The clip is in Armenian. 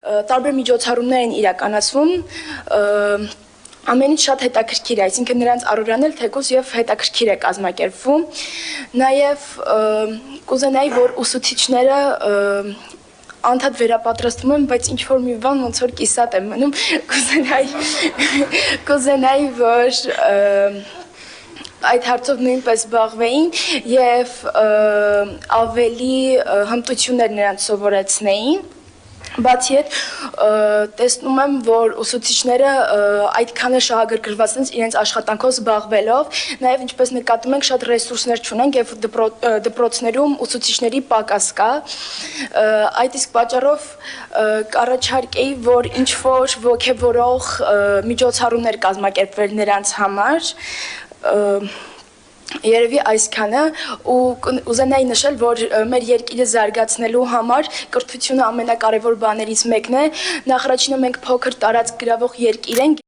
Տարբեր միջոցառումներ են իրականացվում, ամենից շատ հետաքրքիր է, այսինքն նրանց առօրյան էլ թեկուզ եւ հետաքրքիր է կազմակերպվում, նաեւ կուզենայի, որ ուսուցիչները անդադ վերապատրաստվում են, բայց ինչ որ մի բան ոնց որ կիսատ է մնում, կուզենայի, որ այդ հարցով նույնպես զբաղվեին եւ ավելի հմտություններ նրանց սովորեցնեին։ Բացի այդ, տեսնում եմ, որ ուսուցիչները այդքան է շահագրգռված են իրենց աշխատանքով զբաղվելով, նաև ինչպես նկատում ենք, շատ ռեսուրսներ չունենք եւ դպրոցներում ուսուցիչների պակաս կա։ Այդ իսկ պատճառով կառաջարկեի, որ ինչ որ ոգևորող միջոցառումներ կազմակերպվեն նրանց համար։ Երևի այսքանը ու ուզենայի նշել, որ մեր երկիրը զարգացնելու համար կրթությունը ամենակարևոր բաներից մեկն է։ Նախ առաջինը մենք փոքր տարածք գրավող երկիր ենք։